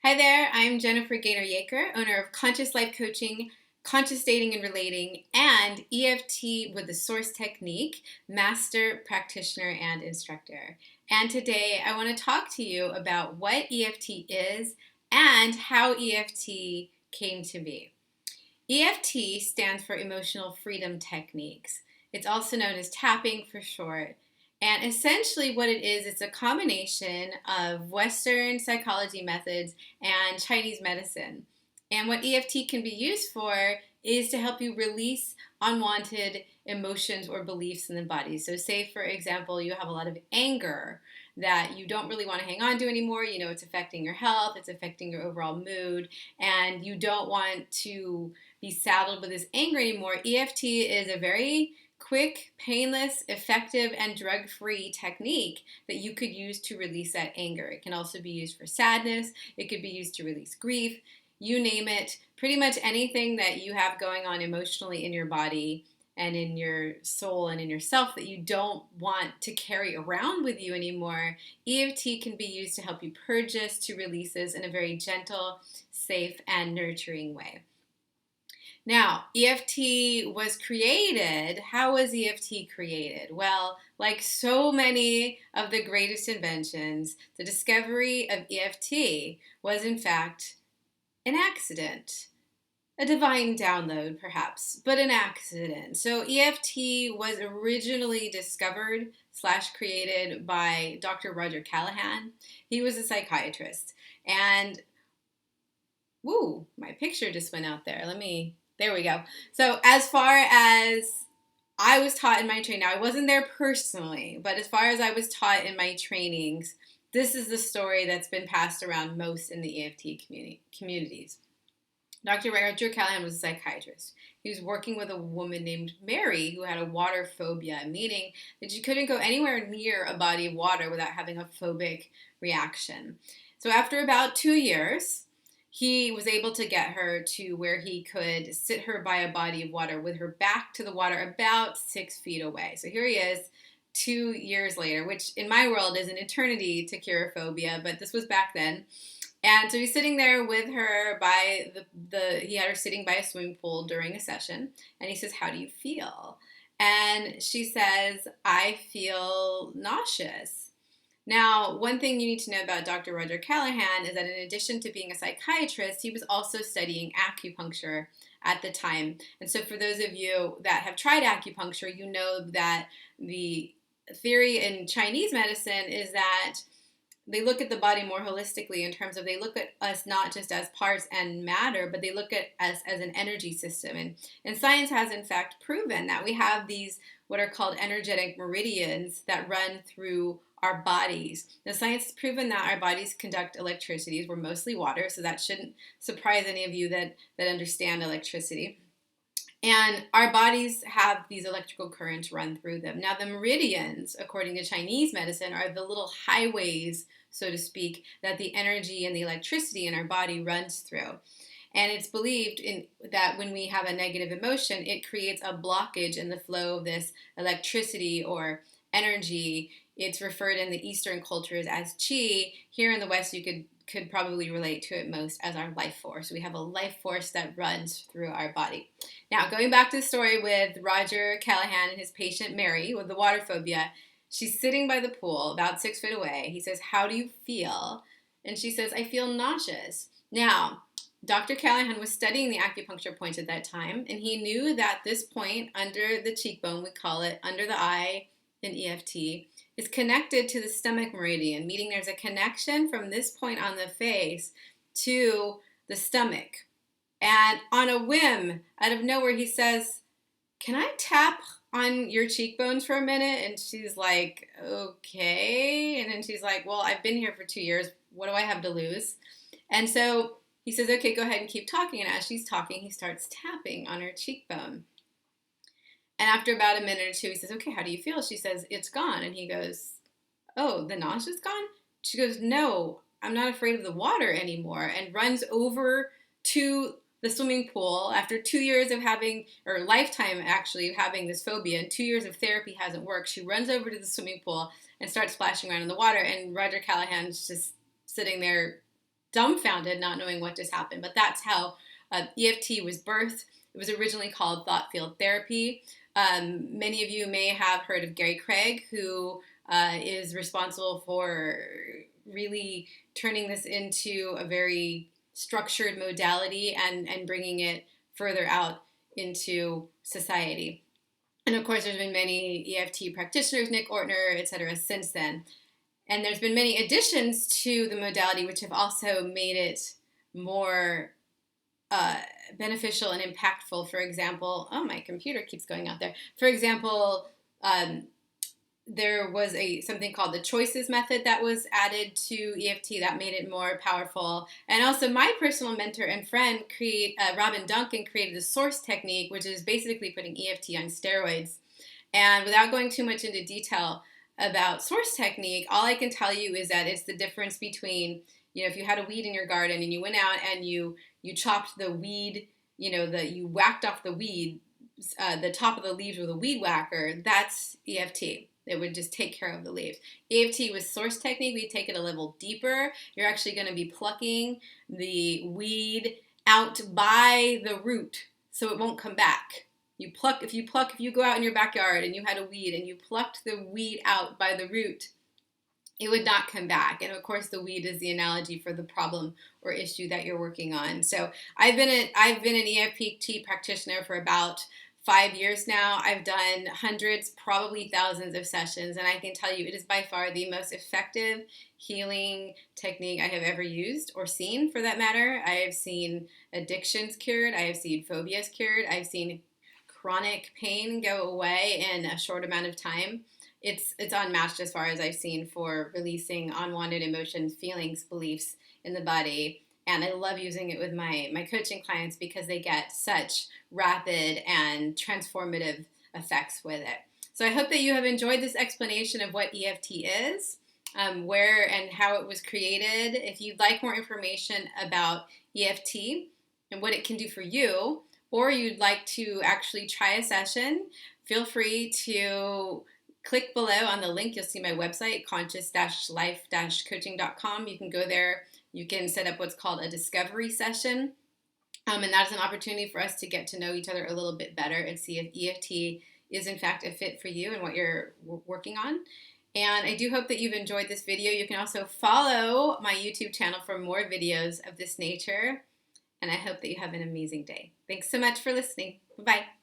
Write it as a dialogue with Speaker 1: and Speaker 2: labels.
Speaker 1: Hi there, I'm Jennifer Gaynor-Yaker, owner of Conscious Life Coaching, Conscious Dating and Relating, and EFT with the Source Technique, Master Practitioner and Instructor. And today I want to talk to you about what EFT is and how EFT came to be. EFT stands for Emotional Freedom Techniques. It's also known as tapping for short. And essentially what it is, it's a combination of Western psychology methods and Chinese medicine. And what EFT can be used for is to help you release unwanted emotions or beliefs in the body. So say, for example, you have a lot of anger that you don't really want to hang on to anymore. You know, it's affecting your health, it's affecting your overall mood, and you don't want to be saddled with this anger anymore. EFT is a very quick, painless, effective, and drug-free technique that you could use to release that anger. It can also be used for sadness. It could be used to release grief. You name it. Pretty much anything that you have going on emotionally in your body and in your soul and in yourself that you don't want to carry around with you anymore, EFT can be used to help you purge this, to release this in a very gentle, safe, and nurturing way. Now, EFT was created. How was EFT created? Well, like so many of the greatest inventions, the discovery of EFT was in fact an accident. A divine download, perhaps, but an accident. So EFT was originally discovered / created by Dr. Roger Callahan. He was a psychiatrist. And, woo, my picture just went out there. There we go. So as far as I was taught in my training, now I wasn't there personally, but as far as I was taught in my trainings, this is the story that's been passed around most in the EFT communities. Dr. Roger Callahan was a psychiatrist. He was working with a woman named Mary who had a water phobia, meaning that she couldn't go anywhere near a body of water without having a phobic reaction. So after about 2 years, he was able to get her to where he could sit her by a body of water with her back to the water about 6 feet away. So here he is 2 years later, which in my world is an eternity to cure a phobia, but this was back then. And so he's sitting there with her by he had her sitting by a swimming pool during a session, and he says, "How do you feel?" And she says, "I feel nauseous." Now, one thing you need to know about Dr. Roger Callahan is that in addition to being a psychiatrist, he was also studying acupuncture at the time. And so for those of you that have tried acupuncture, you know that the theory in Chinese medicine is that they look at the body more holistically in terms of they look at us not just as parts and matter, but they look at us as an energy system. And science has in fact proven that we have these what are called energetic meridians that run through our bodies. Now, science has proven that our bodies conduct electricity. We're mostly water, so that shouldn't surprise any of you that understand electricity. And our bodies have these electrical currents run through them. Now, the meridians, according to Chinese medicine, are the little highways, so to speak, that the energy and the electricity in our body runs through. And it's believed that when we have a negative emotion, it creates a blockage in the flow of this electricity or energy. It's referred in the Eastern cultures as qi. Here in the West, you could probably relate to it most as our life force. We have a life force that runs through our body. Now, going back to the story with Roger Callahan and his patient Mary with the water phobia, she's sitting by the pool about 6 feet away. He says, "How do you feel?" And she says, "I feel nauseous." Now, Dr. Callahan was studying the acupuncture points at that time, and he knew that this point under the cheekbone, we call it under the eye in EFT, is connected to the stomach meridian, meaning there's a connection from this point on the face to the stomach. And on a whim, out of nowhere, he says, "Can I tap on your cheekbones for a minute?" And she's like, "Okay." And then she's like, "Well, I've been here for 2 years. What do I have to lose?" And so he says, "Okay, go ahead and keep talking." And as she's talking, he starts tapping on her cheekbone. And after about a minute or two, he says, "Okay, how do you feel?" She says, "It's gone." And he goes, "Oh, the nausea's gone?" She goes, "No, I'm not afraid of the water anymore," and runs over to the swimming pool after 2 years of having, or lifetime actually, of having this phobia, and 2 years of therapy hasn't worked. She runs over to the swimming pool and starts splashing around in the water, and Roger Callahan's just sitting there dumbfounded, not knowing what just happened. But that's how EFT was birthed. It was originally called thought field therapy. Many of you may have heard of Gary Craig, who is responsible for really turning this into a very structured modality and bringing it further out into society. And of course, there's been many EFT practitioners, Nick Ortner, et cetera, since then. And there's been many additions to the modality, which have also made it more beneficial and impactful. For example, oh, my computer keeps going out there. For example, there was something called the choices method that was added to EFT that made it more powerful. And also my personal mentor and friend, Robin Duncan, created the source technique, which is basically putting EFT on steroids. And without going too much into detail about source technique, all I can tell you is that it's the difference between, if you had a weed in your garden and you went out and you chopped the weed, you whacked off the weed, the top of the leaves with a weed whacker, that's EFT. It would just take care of the leaves. EFT with source technique, we take it a level deeper. You're actually going to be plucking the weed out by the root, so it won't come back. If you go out in your backyard and you had a weed and you plucked the weed out by the root, it would not come back. And of course, the weed is the analogy for the problem or issue that you're working on. So I've been an EFT practitioner for about 5 years now. I've done hundreds, probably thousands of sessions, and I can tell you it is by far the most effective healing technique I have ever used or seen, for that matter. I have seen addictions cured. I have seen phobias cured. I've seen chronic pain go away in a short amount of time. It's unmatched as far as I've seen for releasing unwanted emotions, feelings, beliefs in the body. And I love using it with my coaching clients because they get such rapid and transformative effects with it. So I hope that you have enjoyed this explanation of what EFT is, where and how it was created. If you'd like more information about EFT and what it can do for you, or you'd like to actually try a session, feel free to click below on the link. You'll see my website, conscious-life-coaching.com. You can go there. You can set up what's called a discovery session. And that's an opportunity for us to get to know each other a little bit better and see if EFT is in fact a fit for you and what you're working on. And I do hope that you've enjoyed this video. You can also follow my YouTube channel for more videos of this nature. And I hope that you have an amazing day. Thanks so much for listening. Bye-bye.